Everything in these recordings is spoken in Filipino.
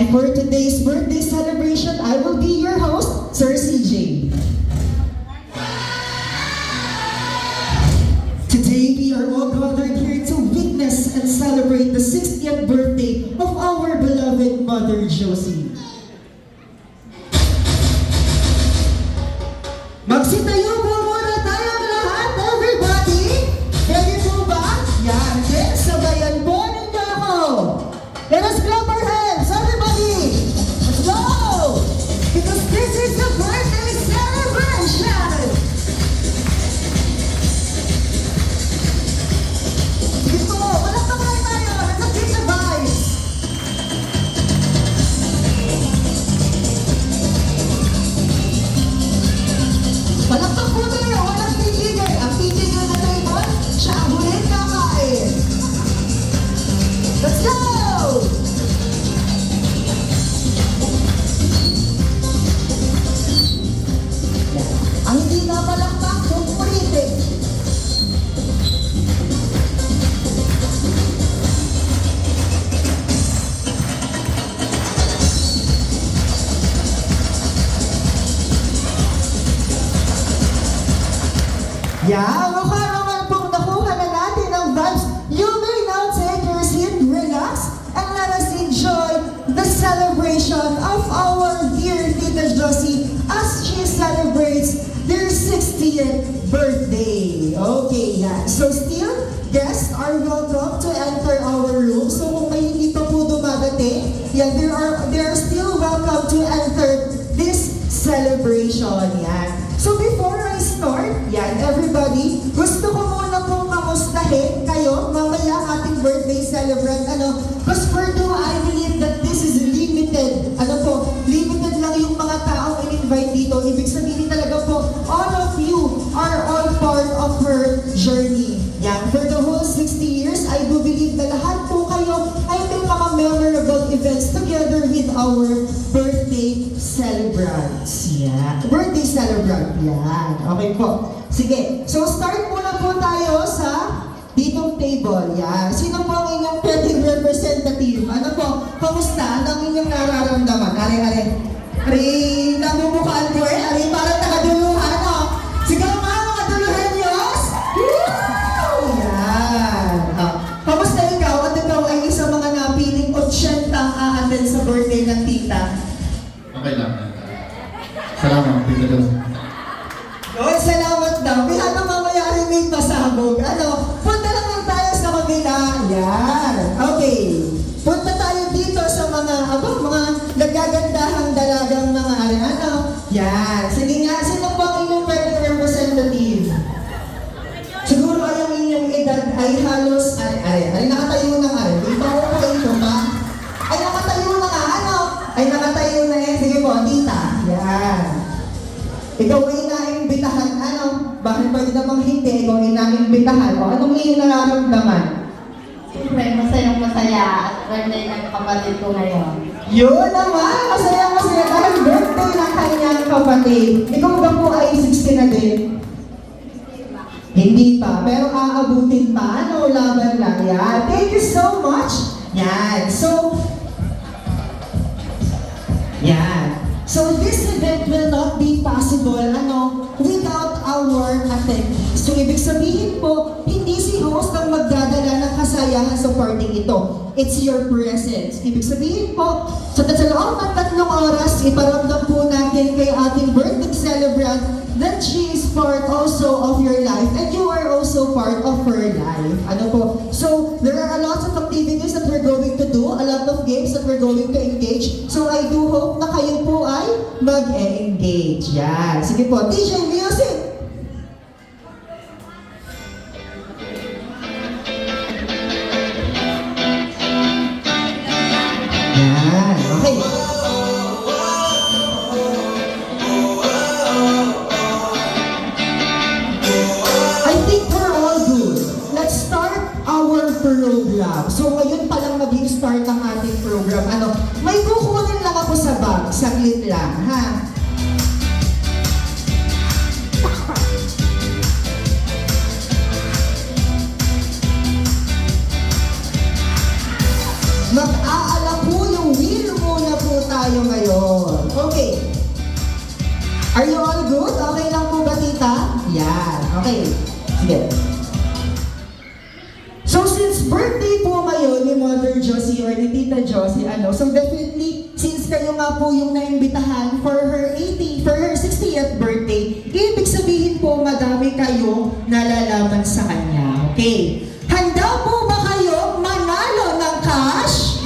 And for today's birthday celebration, I will be your host, Sir CJ. Today, we are all gathered here to witness and celebrate the 60th birthday of our beloved Mother Josie. Magsitayo po muna tayong lahat, everybody! Ready po ba? Yan, then sabayan po ninyo ako! Let us clap our hands, everybody! Let's go! Because this is the birthday celebration! Sige po, palakpakan tayo! Let's get the vibes! Palakpak po tayo! Walang titigil! Ang titigil na table, siya ang huling kakain! Let's go! Ang hindi na palakpak, pupuritin. Yeah, mukha naman pong nakuha na natin ang vibes. You may now take your seat, relax, and let us enjoy the celebration of our dear Tita Josie as she celebrates their 60th birthday. Okay, yeah. So still, guests are welcome to enter our room. So kung may hindi pa po dumadating, yeah, they are still welcome to enter this celebration. Yan. So before I start, yan, everybody, gusto ko muna pong kamustahin kayo, mamaya ating birthday celebrant, because for now, I believe that this is limited, limited lang yung mga taong in-invite dito. Ibig sabihin talaga po, all of you are all part of her journey. Yan, for the whole 60 years, I do believe na lahat po kayo ay may mga memorable events together with our birthday celebrants. Yeah. Birthday celebrant. Yan. Okay po. Sige. So, start muna po tayo sa ditong table. Yan. Sino po ang inyong pwedeng representative? Ano po? Kamusta? Ano ang inyong nararamdaman? Are. Namumukhaan po eh. Are, parang nakaduluhan, no? Sigaw nga, mga duluhan niyos! Yan. Kamusta ikaw? At ikaw ay isa mga napiling 80 a-attend sa birthday ng tita. Okay lang. Salamat, Tita Josie. Oy, salamat daw. Kaya na mamaya rin may pasabog. Punta lang tayo sa kabila. Yan. Okay. Punta tayo dito sa mga nagagandahang dalagang mga Yan. Sige nga, sino po ang inyong pwedeng representative? Siguro ay ang inyong edad ay halos, nakatayo na nga. Dito ako po ito ba? Ay, nakatayo na nga. Ay, nakatayo na eh. Sige po, tita. Yan. Ikaw ay naimbitahan, Bakit pwede namang hindi? Ikaw ay naimbitahan. O, anong iyong nararamdaman? Siyempre, masayang-masaya at birthday ng kapatid ko ngayon. Yun naman! Masaya-masaya dahil birthday ng kanyang kapatid. Ikaw ba po ay 60 na din? Hindi pa. Pero aabutin pa. Laban lang. Yan. Thank you so much. Yan. So this event will not be possible, without our attendees. So ibig sabihin po, hindi si host ang magdadala ng kasayahan sa party ito. It's your presence. Ibig sabihin po, sa loob ng 3 oras, iparamdam po natin kay ating birthday celebrant that she is part also of your life and you are also part of her life. So there are a lot of activities that we're going to do, a lot of games that we're going to engage. So I do hope na kayo po ay mag-engage. Yan. Sige po, DJ Music! Yan. Okay. I think we're all good. Let's start our program. So ngayon pa lang mag-start ang ating program. May kukunin lang ako sa bag. Saglit lang, ha? Mag-aala po yung wheel muna po tayo ngayon. Okay. Are you all good? Okay lang po ba, tita? Yan. Okay. Sige. So since birthday po ngayon ni Mother Josie or ni Tita Josie, so definitely, since kayo nga po yung naimbitahan for her 60th birthday, ibig sabihin po madami kayong nalalaman sa kanya. Okay. Handa po ba kayong manalo ng cash?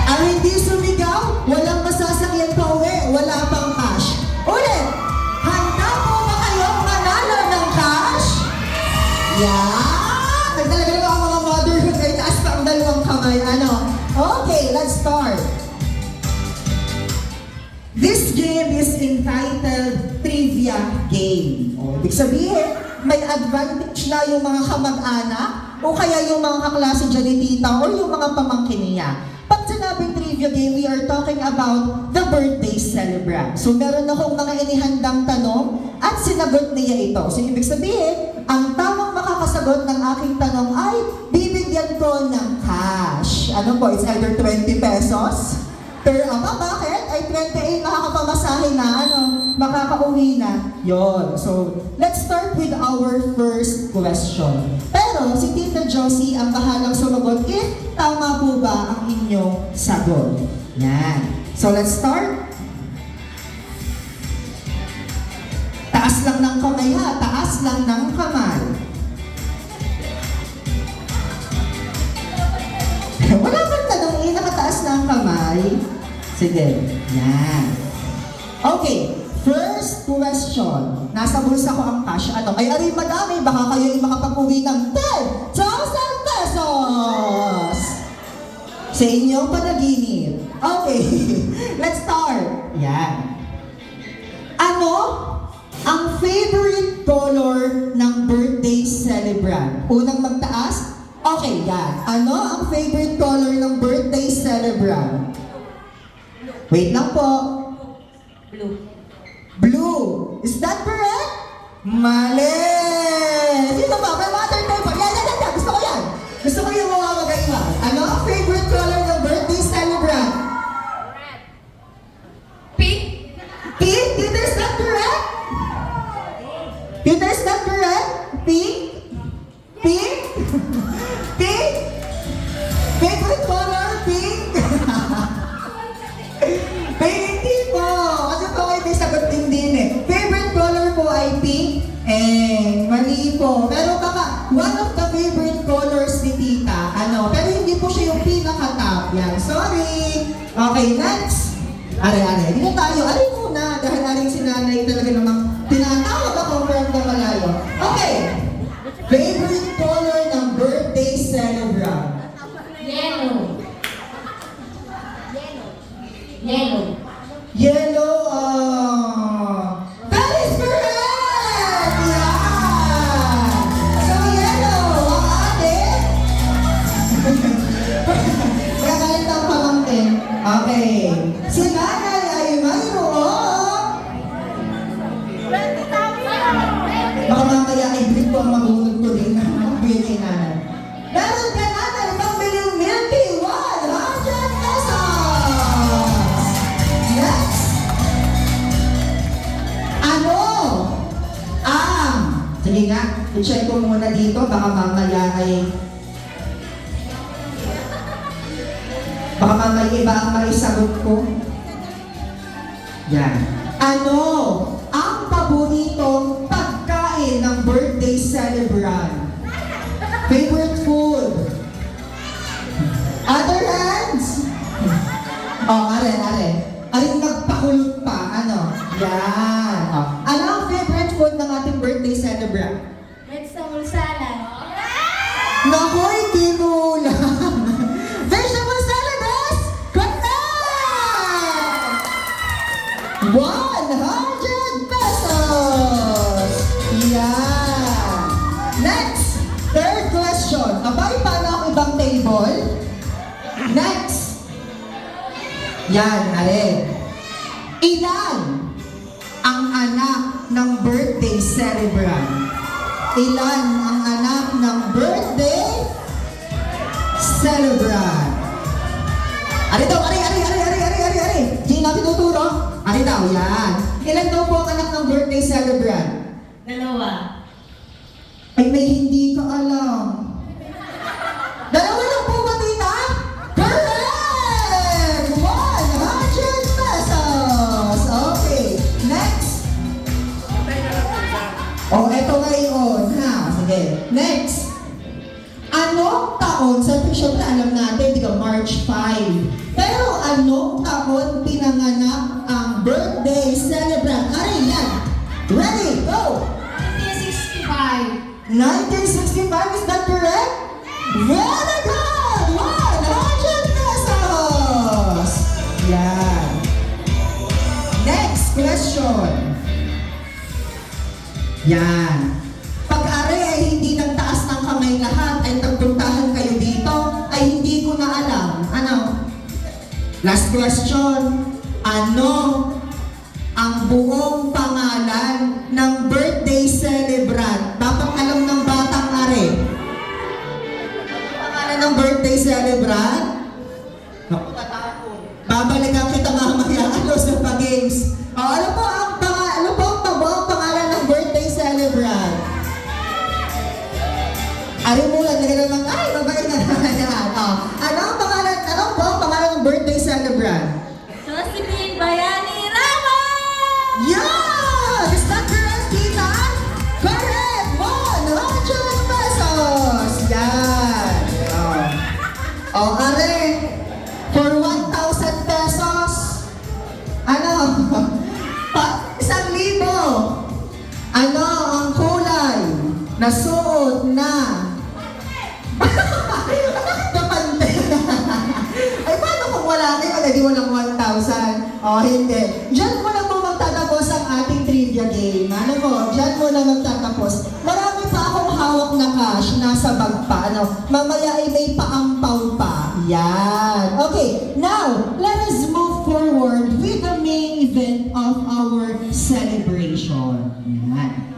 Ang hindi sumigaw, walang masasakyan pa uwi, wala pang cash. Ulit! Handa po ba kayong manalo ng cash? Yeah! Talaga naman ang mga motherhood ay taas pa ang dalawang kamay. Okay, let's start. This game is entitled Trivia Game. Ibig sabihin, may advantage na yung mga kamag-anak o kaya yung mga kaklase dyan ni tita o yung mga pamangkin niya. Pag sinabing trivia game, we are talking about the birthday celebrant. So meron akong mga inihandang tanong at sinagot niya ito. So ibig sabihin, ang tamang makakasagot ng aking tanong ay bibigyan ko ng cash. It's either 20 pesos per bakit? Ay 28 makakapamasahe na, makakauwi na. Yon. So, let's start with our first question. Pero, si Tita Josie ang bahalang sumagot if tama po ba ang inyong sagot. Yan. So, let's start. Taas lang ng kamay ha. Taas lang ng kamay. Wala kang tanong nakataas ng kamay. Sige. Yan. Okay. First question. Nasa bulsa ko ang cash. Ay, aray madami. Baka kayo ay makapag-uwi ng 10,000 pesos! Sa inyong panaginip. Okay. Let's start. Yan. Ano ang favorite color ng birthday celebrant? Unang magtaas? Okay, yan. Ano ang favorite color ng birthday celebrant? Wait lang po. Blue. Blue. Is that correct? Mali! Sino ba? May water paper. Yan. Gusto ko yan. Gusto ko yung mga magaiwa. Ano ang favorite color ng birthday celebrant? Pink. Pink? Peter, is that correct? Peter, is that correct? Pink? Pink? Pink? Favorite color? Pink? Hindi po. Kasi po kayo may sagot din eh. Favorite color po ay pink? Mali po. Pero baka one of the favorite colors ni tita, pero hindi po siya yung pinaka-top. Yan. Sorry. Okay, next. Are. Dito tayo. Are muna. Dahil aring si nanay talaga namang tinatawag ako from the malayo. Okay. Favorite color ng birthday celebrant? Yellow. Yellow. Yellow, that is correct! Yeah! So, yellow, ang ate. Kagalit ang pamangkin. Okay. Si nanay ay mayroon. Baka mamaya ay brief ko ang magunod ko din. Magbili kay nanay. Meron ka nanay, pambiling Milky 100 pesos! Next! Sige nga, i-check ko muna dito, baka mamaya iba ang maisagot ko. Yan. Ano ang paboritong pagkain ng birthday celebrant? Favorite food? Other hands? Are. Aring nagpakulot pa, Yan. Ano ang favorite food ng ating birthday celebrant? Vegetable salad. Naku, tinulang! Vegetable salad is correct! 100 pesos! Yan! Next! Third question. Abay, paano ang ibang table? Next! Yan, Ilan ang anak ng birthday celebrant? Ilan ang anak ng birthday celebrant? Ari. Ari. Di na tinuturo. Ari daw, yan. Ilan daw po ang anak ng birthday celebrant? 2. Ay, may hindi ka alam. 2 lang po ba, tita? Correct! 100 pesos! Okay, next. Oh, eto ngayon, ha? Sige, next. Anong taon, syempre alam natin, di ba, March 5. Pero anong taon pinanganak ang birthday celebrant? Ari, yan. Ready, go! 1965. 1965, is that correct? Very good! 100 pesos! Yan. Next question. Yan. Pag-ari ay hindi nagtaas ng kamay lahat, ay nagpuntahan kayo dito, ay hindi ko na alam. Ano? Last question. Ano ang buong pangalan ng birthday celebrant? Dapat alam ng batang ari. Pangalan ng birthday celebrant? Naku, tatakot. Babalikan kita mamaya sa pa-games. Ano po ang buong pangalan ng birthday celebrant? Ari mo lang, naman, ay, mabait na naman yan. Anong buong pangalan ng birthday celebrant? Josephine Bayani Ramos! Yeah! Is that correct, tita? Correct! 100 pesos! Yan! Oh, are, for 1,000 pesos, ano? 1,000. Ano ang kulay na suot na? Kapante. Ay, paano kung wala kayo? Di walang 1,000. Oh, hindi. Diyan mo na po magtatapos ang ating trivia game. Ano po? Diyan mo na magtatapos. Marami pa akong hawak na cash. Nasa bag pa. Ano? Mamaya ay may paampaw pa. Yan. Okay. Now, let us move forward with the main event of our celebration. Yan.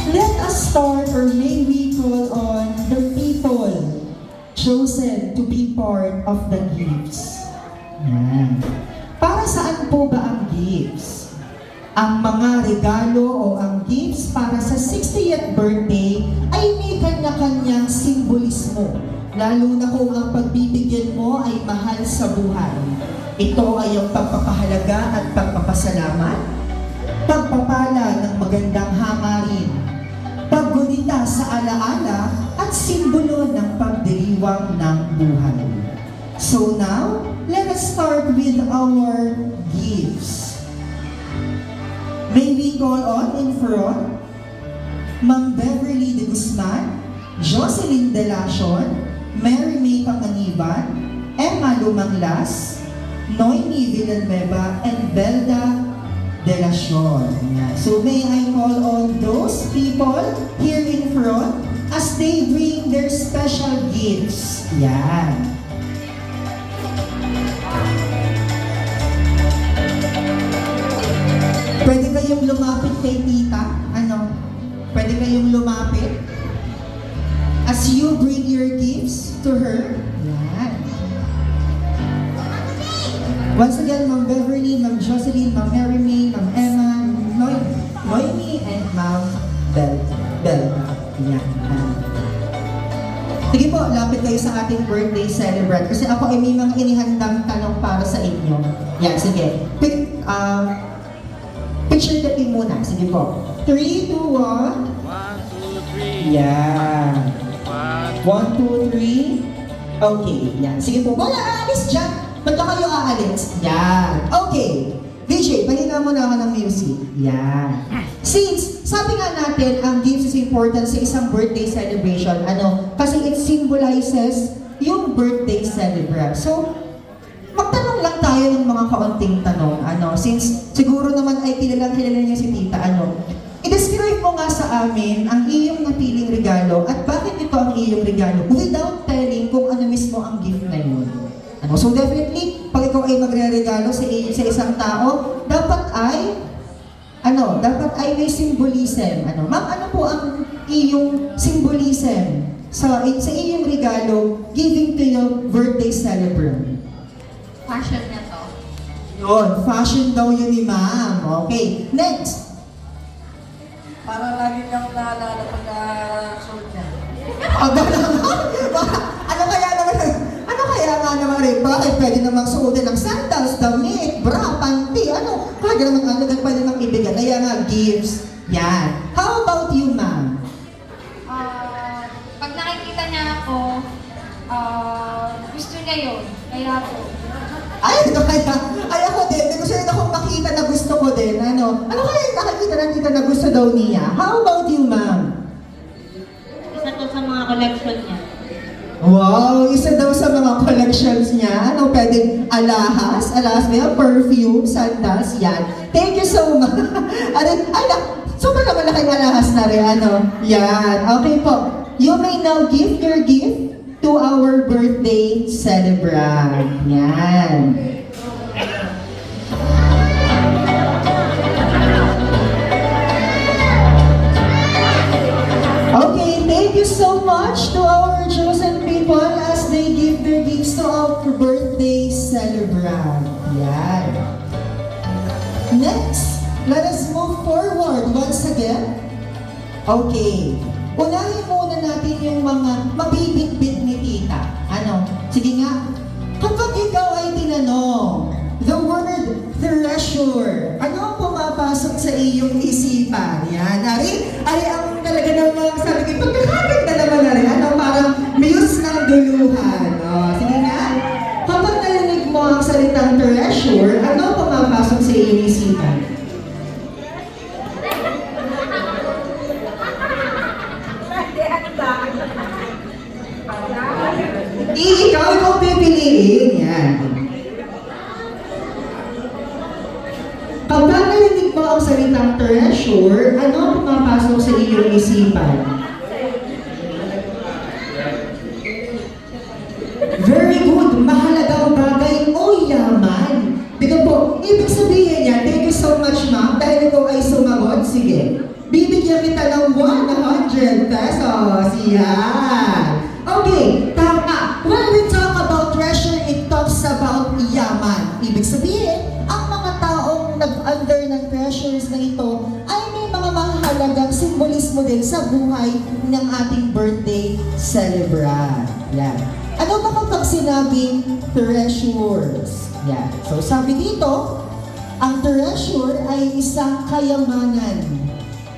Let us start, or may we call on the people chosen to be part of the gifts. Yan. Para saan po ba ang gifts? Ang mga regalo o ang gifts para sa 60th birthday ay may kanya-kanyang simbolismo. Lalo na kung ang pagbibigyan mo ay mahal sa buhay. Ito ay ang pagpapahalaga at pagpapasalamat, pagpapala ng magandang hangarin, paggunita sa alaala at simbolo ng pagdiriwang ng buhay. So now, let us start with our gifts. May we call on in front Ma'am Beverly de Guzman, Jocelyn De Lacion, Mary May Panganiban, Emma Lumanglas, Noemi Villanueva, and Belda De Lacion. So may I call on those people here in front as they bring their special gifts. Yan. Pwede kayong lumapit kay tita. Ano? Pwede kayong lumapit as you bring your gifts to her. Yan. Once again, Ma'am Beverly, Ma'am Jocelyn, Ma'am Mary May, Ma'am Emma, Noemi, and Ma'am Belda. Yan. Sige po, lapit kayo sa ating birthday celebrant. Kasi ako ay may mga inihandang tanong para sa inyo. Yan, sige. Picture taking muna. Sige po. 3, 2, 1. 1, 2, 3. Yan. 1, 2, 3. Okay, yan. Sige po. Wala, aalis dyan. Ba't ka kayo aalis? Yan. Okay. DJ, palina mo naman ng music. Yan. Since, sabi nga natin, ang gifts is important sa isang birthday celebration. Ano? Kasi it symbolizes yung birthday celebrant. So, magtanong lang tayo ng mga kaunting tanong. Ano? Since, siguro naman ay kilala niya si tita. Ano? I-describe mo nga sa amin ang iyong napiling regalo at bakit ito ang iyong regalo without telling kung ano mismo ang gift na yun. Ano? So definitely, pag ikaw ay magre-regalo sa isang tao, dapat ay may symbolism. Ma'am, ano po ang iyong symbolism sa iyong regalo giving to your birthday celebrant? Passion niya to. Yun, fashion daw yun ni ma'am. Okay, next. Para lagi niyang naalala pag suot niya. Aba naman, ano kaya nga naman rin, bakit pwede namang suotin ng sandals, damit, bra, panty, kaya naman pwede namang ibigay, kaya nga gifts, yan. How about you, ma'am? Pag nakikita niya ako, gusto niya yun. Kaya po. Ay ako din, gusto rin akong makita na gusto ko din, ano kaya yung nakikita na gusto daw niya? How about you, ma'am? Isa to sa mga collection niya. Wow, isa daw sa mga collections niya. Pwedeng alahas ba yan? Perfume, sandals, yan. Thank you so much. Super na malaking alahas na rin, Yan, okay po. You may now give your gift to our birthday celebrant. Yan. Okay, thank you so much to our chosen people as they give their gifts to our birthday celebrant. Yan. Next, let us move forward once again. Okay. Unahin muna natin yung mga mabibitbit ni tita. Sige nga. Kapag ikaw ay tinanong, the word treasure, ano ang pumapasok sa iyong isipan? Yan. Ari ang talaga namang sabi ko, pagkakaganda naman na rin. Parang muse ng duluhan. Sige nga. Kapag narinig mo ang salitang treasure, ano ang pumapasok sa iyong isipan? Ikaw pipiliin. Yan. Kapag narinig mo ang salitang treasure, ano ang pumapasok sa iyong isipan? Very good. Mahalagang bagay o yaman. Tingnan po, ibig sabihin niya, thank you so much, ma'am, dahil ikaw ay sumagot. Sige. Bibigyan kita ng 100 pesos. Yan. Okay, tama. When we talk about treasure, it talks about yaman. Ibig sabihin, ang mga taong nag-under ng treasures na ito ay may mga mahalagang simbolismo din sa buhay ng ating birthday celebrant. Yan. Ano ba kapag sinabing treasures? Yan. So sabi dito, ang treasure ay isang kayamanan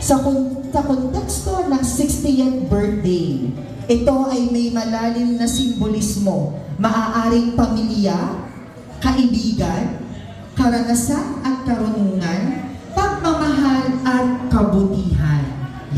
sa konteksto ng 60th birthday. Ito ay may malalim na simbolismo, maaaring pamilya, kaibigan, karanasan at karunungan, pagmamahal at kabutihan.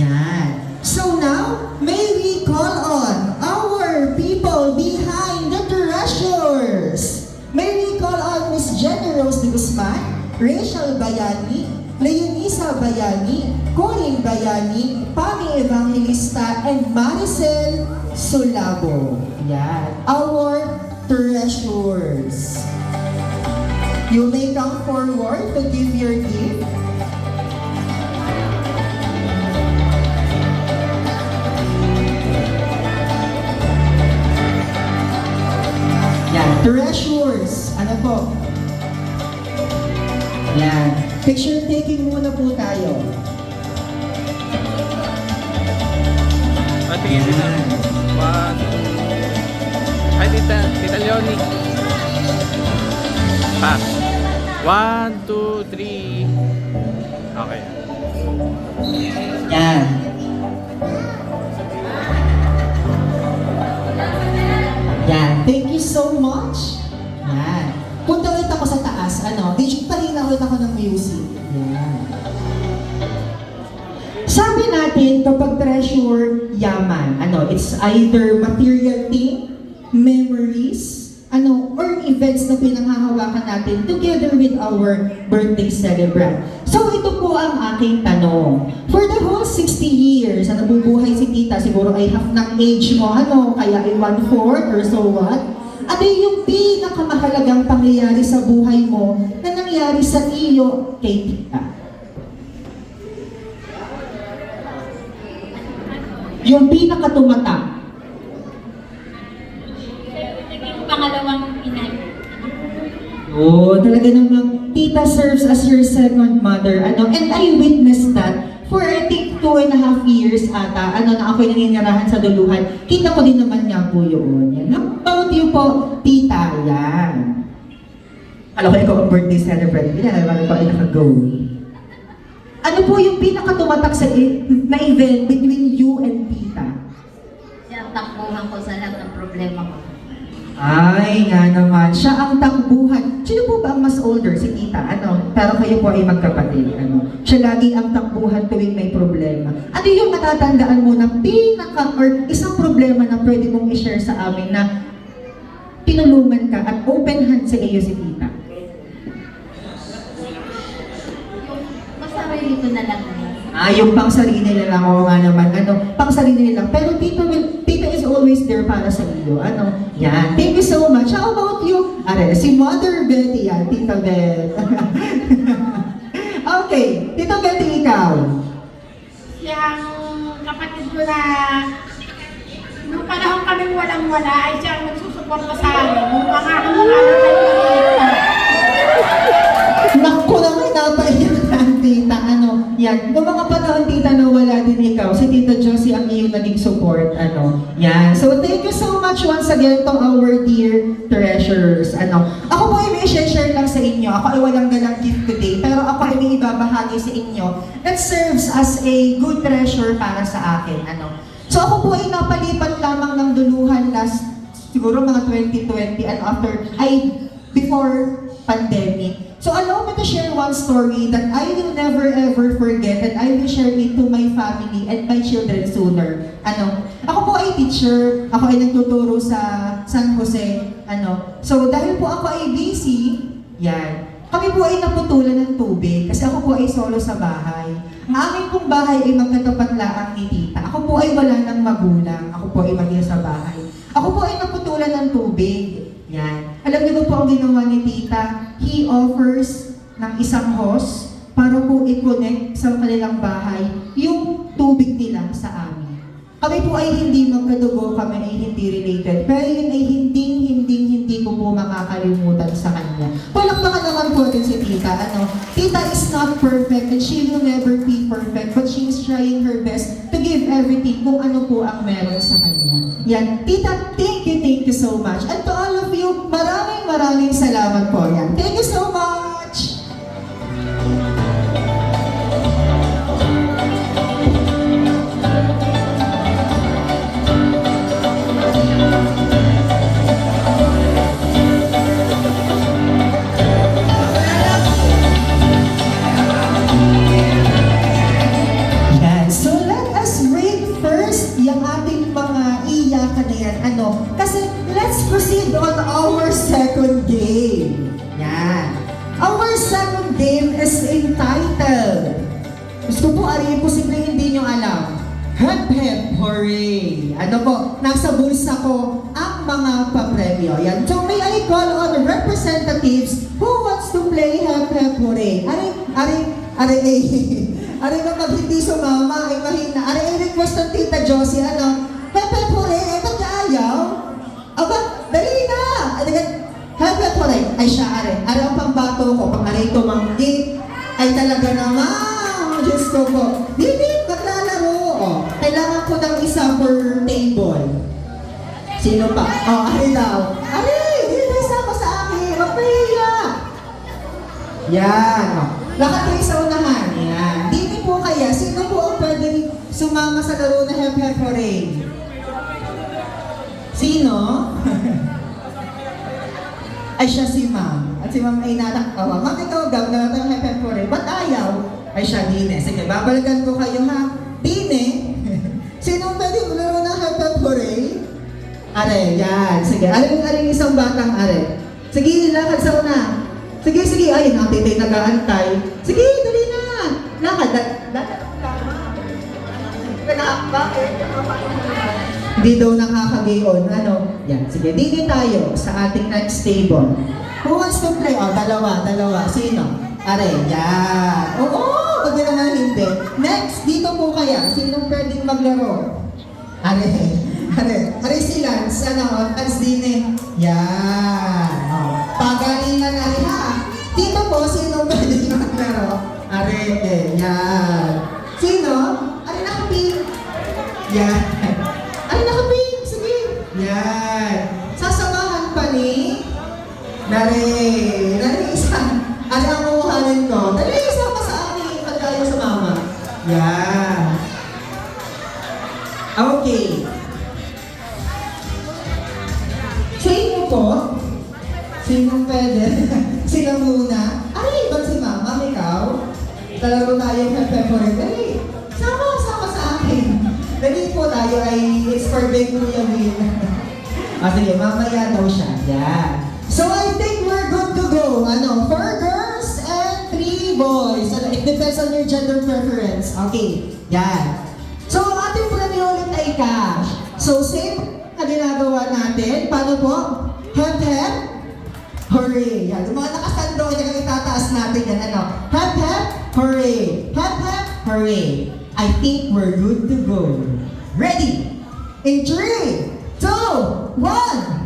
Yan. So now, may we call on our people behind the treasures. May we call on Miss Jenny Rose de Guzman, Rachel Bayani, Leonisa Bayani, Corinne Bayani, Pami Evangelista, and Maricel Solabo. Yan. Our treasures. You may come forward to give your gift. Yan. Treasures. Ano po? Yan. Picture taking muna po tayo. Patingin nila. One, two. Ay, Tita Leonie. Pa. 1, 2, 3. Okay. Yan. Yan. Thank you so much. Yan. Punta ulit ako sa taas. DJ pa rin ulit ako ng music. Yan. Sabi natin, kapag treasure, yaman. It's either material thing, memories, or events na pinanghahawakan natin together with our birthday celebrant. So ito po ang aking tanong. For the whole 60 years na nabubuhay si tita, siguro ay half ng age mo, kaya ay 1/4 or so what? Ano yung pinakamahalagang pangyayari sa buhay mo na nangyari sa iyo kay tita? Yung pinakatumatak. Naging pangalawang ina. Oh, talaga namang tita serves as your second mother. And I witnessed that for I think 2.5 years ata, na ako'y naninirahan sa Duluhan. Kita ko din naman nga po yun. Yan. How about you po, tita? Yan. Alam ko ikaw ang birthday celebrant. Yan, alam ko ay naka-go. Ano po yung pinakatumatak na event between you and tita? Siya ang takbuhan ko sa lahat ng problema ko. Ay, nga naman. Siya ang takbuhan. Sino po ba ang mas older? Si tita, Pero kayo po ay magkapatid, Siya lagi ang takbuhan tuwing may problema. Ano yung matatandaan mo na or isang problema na pwede mong i-share sa amin na tinulungan ka at open hand sa iyo si tita? Masarili ko na lang. Yung pang sarili na lang, oo nga naman, pang sarili na lang. Pero tita is always there para sa iyo, Yan. Thank you so much. How about you? Si Mother Betty, yan, Tita Beth. Okay, Tita Betty, ikaw. Siyang kapatid ko na nung panahon kaming walang-wala ay siyang nagsusuporta sa amin. Nung mga anak ay maliit pa. Naku naman, napaiyak na ang tita, yan. Noong mga panahon, tita, na wala din ikaw, si Tita Josie ang iyong naging support, yan. So, thank you so much once again to our dear treasures, Ako po ay may share lang sa inyo, ako ay walang dalang gift today, pero ako ay may ibabahagi sa inyo that serves as a good treasure para sa akin, So, ako po ay napalipat lamang ng Duluhan siguro mga 2020 before pandemic. So allow me to share one story that I will never ever forget and I will share it to my family and my children sooner. Ako po ay teacher, ako ay nagtuturo sa San Jose, So dahil po ako ay busy, yan. Kami po ay naputulan ng tubig kasi ako po ay solo sa bahay. Ang aming pong bahay ay magkatapat laang ni tita. Ako po ay wala ng magulang, ako po ay mag-isa sa bahay. Ako po ay naputulan ng tubig. Yan. Alam niyo po ang ginawa ni tita? He offers ng isang hose para po i-connect sa kanilang bahay yung tubig nila sa amin. Kami po ay hindi magkadugo, kami ay hindi related. Pero yun ay hindi ko po makakalimutan sa kanya. Palakpakan naman po din si tita. Tita is not perfect and she will never be perfect, but she is trying her best to give everything kung ano po ang meron sa kanya. Yan. Tita, thank you so much. And to all of you, maraming salamat po. Yan. Thank you so much! Yan. So let us break first yung ating mga iyakan na yan. Kasi let's proceed on our second game. Yan. Our second game is entitled, gusto po, posible hindi nyo alam. Hep hep hooray! Nasa bulsa ko ang mga papremyo. Yan. So may I call on representatives who wants to play hep hep hooray? Ari kapag hindi sumama ay mahina. Ari request ng Tita Josie, hep hep hooray, ba't ka ayaw? Aba, dali na! Hep hep hooray. Ay siya, ari ang pambato ko, pang ari tumanggi. Ay talaga naman, Diyos ko po. Hindi, maglalaro. Kailangan ko ng isa per table. Sino pa? Ari daw. Ari, hindi sama sa akin. Mapahiya. Yan. Lakad kayo sa unahan. Yan. Dito po kaya, sino po ang pwedeng sumama sa laro na hep hep hooray? Sino? Ay siya si ma'am. At si ma'am ay nataktawa. Ma'am, ikaw daw na ng hep hep hooray. Ba't ayaw? Ay siya, Dine. Sige, babalikan ko kayo ha. Dine, sino pwedeng laro ng hep hep hooray? Are, yan. Sige, aring isang batang are. Sige, lakad sa una. Sige. Ay, nakatitay nag-aantay. Sige, dali na. Lakad. Bakit? Di daw nakakagayon. Ano? Yan, sige. Dito tayo sa ating next table. Who wants to play? Oh, dalawa. Sino? Are, yan. Oo, pag naman hindi. Next, dito po kaya. Sinong pwedeng maglaro? Are si Lance. Ano? Lance din eh. Yan. Oh. Pagalingan na rin ha. Dito po, sinong pwedeng maglaro? Are, yan. Sino? Are nakapin. Yan. Are nakapin. Sige. Yan. Sasamahan pa ni Nari isa. Ano ang kukuhanin ko? Dali isa pa sa akin pag tayo sa mama. Yan. Okay. Sa inyo po, sinong pwede? Sila muna. Ay, ba't si mama? Ikaw? Talaro tayo pepper. Dali. Sama sa akin. Dali po tayo ay it's for big Kuya Will. Sige, mamaya daw siya. Yan. So I think we're good to go. 4 girls and 3 boys. It depends on your gender preference. Okay, yan. So ang ating premyo ulit ay cash. So same na ginagawa natin. Paano po? Hep hep. Hooray! Yan. Yung mga nakasando, yung itataas natin yan. Hep hep. Hooray! Hep hep. Hooray! I think we're good to go. Ready? In 3, 2, 1.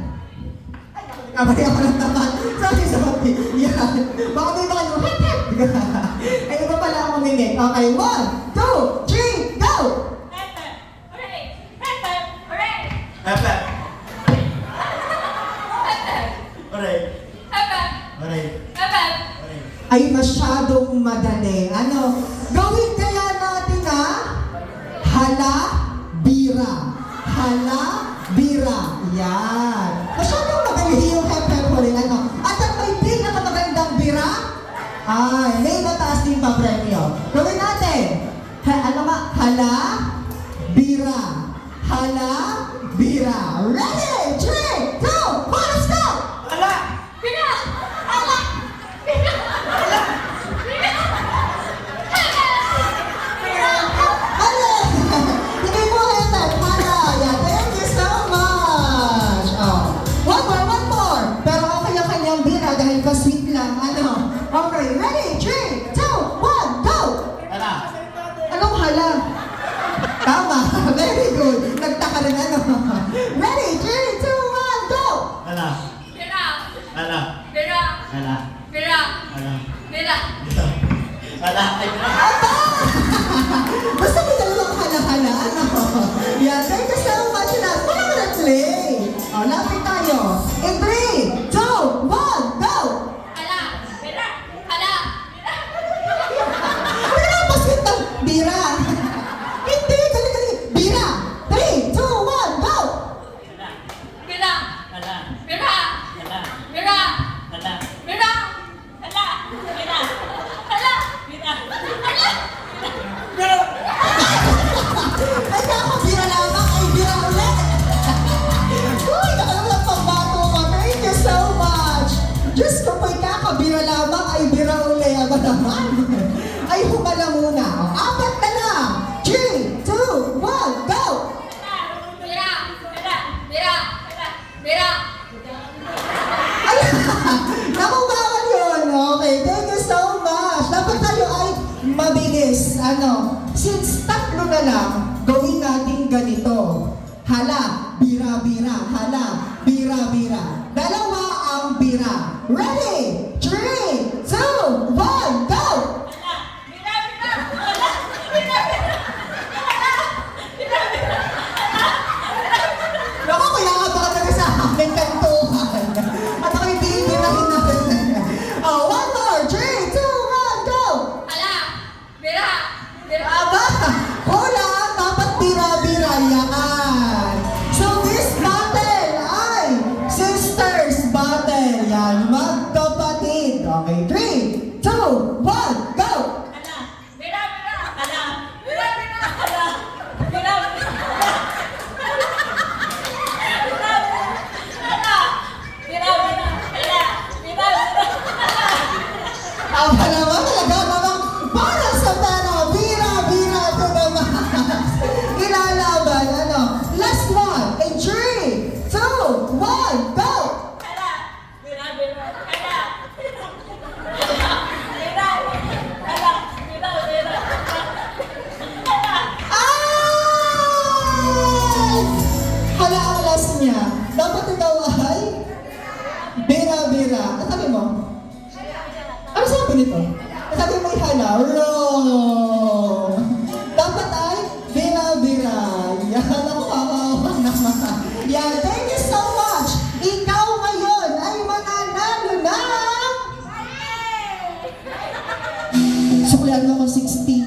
Kamali ako lang naman. Sorry. Yan. Baka may mga yung hep-hep. Ay, iba pala ako mimik. Okay, 1, 2, 3, go! Hep-hep! Hooray! Hep-hep! Hooray! Hep-hep! Hep-hep! Hooray! Hep-hep! Hooray! Hep-hep! Hooray! Ay, masyadong madali. Gawin kaya natin hala, bira. Hala, bira. Yan. Masyadong madali yung hep-hep ko rin. At ang may pinakamagandang bira, ay, may mataas din pa premyo. Gawin natin. Hala, bira. Hala, bira. Ready? 3, 2, 1, let's go! Ala! Bira! Ala! Bira! Ala! Bira! Hala! Hindi mo hep-hep. Hala. Yan. Thank you so much. One more. Pero okay ang kanyang bira dahil pa-sweet lang. Okay, ready? 3, 2, 1, go! Ala! Anong hala? Tama. Very good. Nagtaka rin Ready? 3, 2, 1, go! Ala! Bira! Ala! Bira! Ala! Bira! Ala! Bira! Ala! Ay, Aba! Basta may dalawang hala-hala. Yeah, thank you so much. Wala ka na-play. Lapit tayo. In 3, 2, 1, go! Ala! Bira! Ala! Bira! Ano na ang paswit ng bira? Hindi, gali. Bira! 3, 2, 1, go! Bira! Ala! Bira! Ala! Bira! Ala! Bira! Ala! Bira! Ala! Bira! Ala! Ay, kakabira lamang ay bira ulit. Uy, nakalalang pambato ko. Thank you so much. Diyos ko po'y kakabira lamang ay bira ulit. Aba naman. Ay, humala muna. 4 na lang. 3, 2, 1, go! Bira! Bira! Bira! Bira! Ay, naku, bawal yun. Okay, thank you so much. Dapat tayo ay mabilis. Since 3 na lang, gawin natin ganito. Hala, bira, bira. Hala, bira, bira. Dalawa ang bira. Ready? 3, 2, 1, go! Bira! Bira! Ala! Bira! Bira! Ala! Bira! Bira! Naku, kaya nga baka talaga sa amin kantuhan. At ako'y bibirahin natin. One more. 3, 2, 1, go! Ala! Bira! Bira! Aba! Kulang! Dapat bira-bira yan! So this battle ay sisters battle. Yan, magkapatid. Okay, 3, 2, 1, go! Ala! Bira! Bira! Ala! Bira! Bira! Ala! Bira! Bira! Aba naman, talaga namang para sa pera, bira-bira ito naman. Ilalaban, last one. nito? Sabi may hala, wrong! Dapat ay bira-bira. Yan, ako kakawa naman. Yan, thank you so much! Ikaw ngayon ay mananalo na! Suklihan mo ako 60.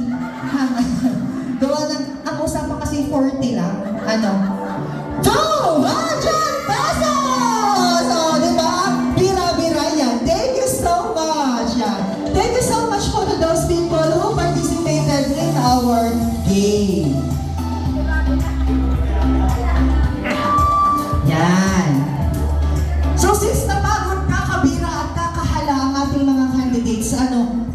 Gawa ng, ang usapan kasi 40 lang. Ano? 200 pesos! O, diba? Bira-bira yan. Thank you so much. Yan. Thank you so much for to those people who participated in our game. Yan. So, since napagod, kakabira at kakahala ang ating mga candidates,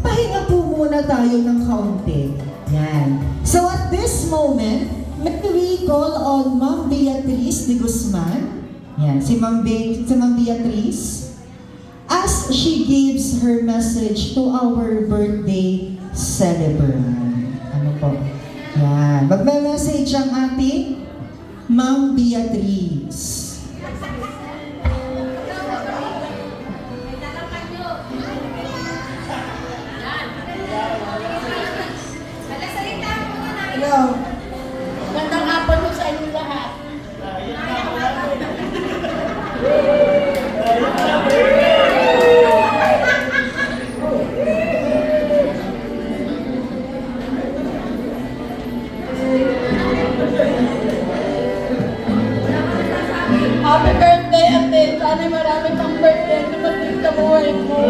pahinga po muna tayo ng kaunti. Yan. So, at this moment, may we call on Ma'am Beatrice de Guzman. Yan, si Ma'am Beatrice. As she gives her message to our birthday celebrant. Ano po? Yan. Magme-message ang ating Ma'am Beatrice. Hello. Magandang hapon po sa inyo lahat. Happy birthday, ate. Sana marami kang birthday na maging sa buhay mo.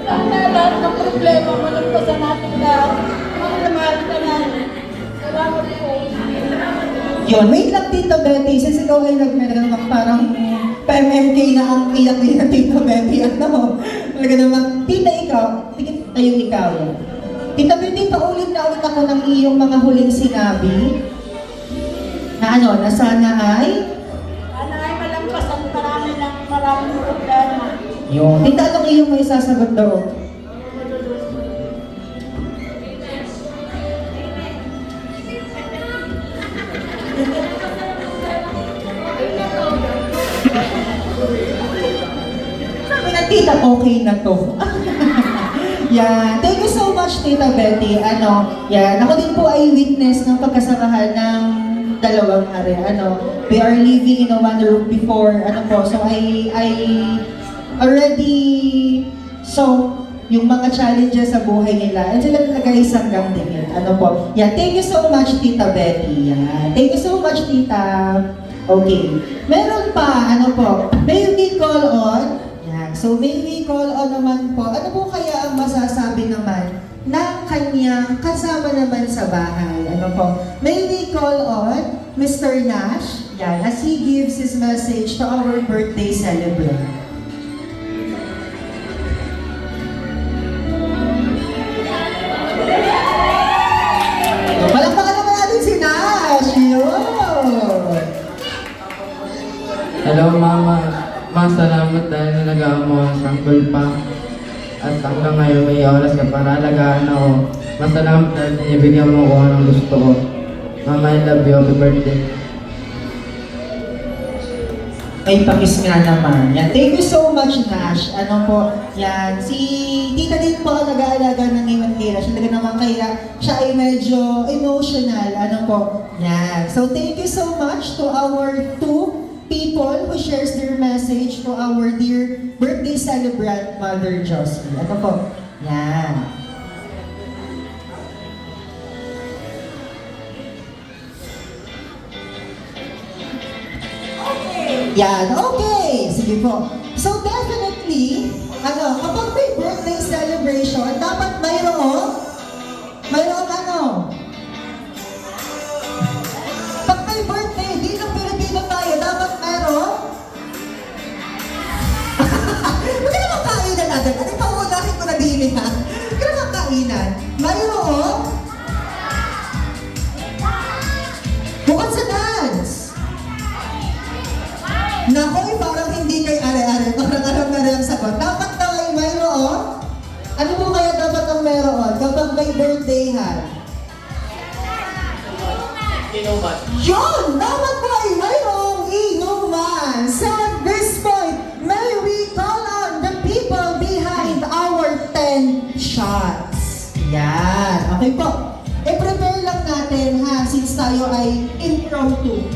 Sana lahat ng problema mo nagpasan natin lahat. Mahal ka namin. Salamat po. Yun, wait lang Tito Betty, since ikaw ay nagmeron parang pa-MMK na ang iyak din na Tito Betty. Talaga naman, Tita ikaw, tigit tayong ikaw yan. Tita Betty, paulit na ulit ako ng iyong mga huling sinabi. Na sana ay? Sana ay malampasan maraming problema. Yun. Tita, anong iyong may sasagot doon? Sabi ng tita, okay na to. Yan. Thank you so much, Tita Betty. Yan. Ako din po ay witness ng pagkasamahan ng dalawang hari. We are living in a one room before. So I already saw yung mga challenges sa buhay nila. And sila talaga isang tingin. Yan. Thank you so much, Tita Betty. Yan. Thank you so much, Tita. Okay. Meron pa, may we call on? Yan. So, may we call on naman po. Ano po kaya ang masasabi naman ng kanyang kasama naman sa bahay? May we call on Mr. Nash? Yan. As he gives his message to our birthday celebrant. Palakpakan naman natin si Nash! Yun! Hello Mama, salamat dahil nalagaan mo ang sanggol pa. At hanggang ngayon may oras ka para alagaan ako. Salamat dahil binibigyan mo ko ng gusto ko. Mama, I love you. Happy birthday. May pakis nga naman. Yan. Thank you so much, Nash. Yan. Si Tita din po ang nag-aalaga ng Iwan Kira. Siya talaga naman kaya siya ay medyo emotional. Yan. So, thank you so much to our two people who shares their message to our dear birthday celebrant, Mother Josie. Yan. Yan, okay. Sige po. So definitely, kapag may birthday celebration, dapat mayroong pag may birthday, di lang Pilipino tayo, dapat mayroong huwag ka naman kainan natin. Ano yung pangunahin ko na dili ha? Huwag ka naman kainan. Mayroong bukod sa dance. Nakoy, parang hindi kay are-are. Parang alam na rin ang sagot. Dapat daw ay mayroon. Ano po kaya dapat ang mayroon kapag may birthday ha? Inuman. Yun! Dapat po ay mayroong inuman. So at this point, may we call on the people behind our tent. shots. Yan. Okay po. I-prepare lang natin ha, since tayo ay impromptu.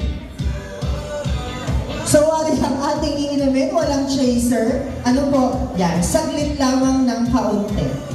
So, wari ang ating iinumin, walang chaser. Ano po? Yan, saglit lamang ng kaunti.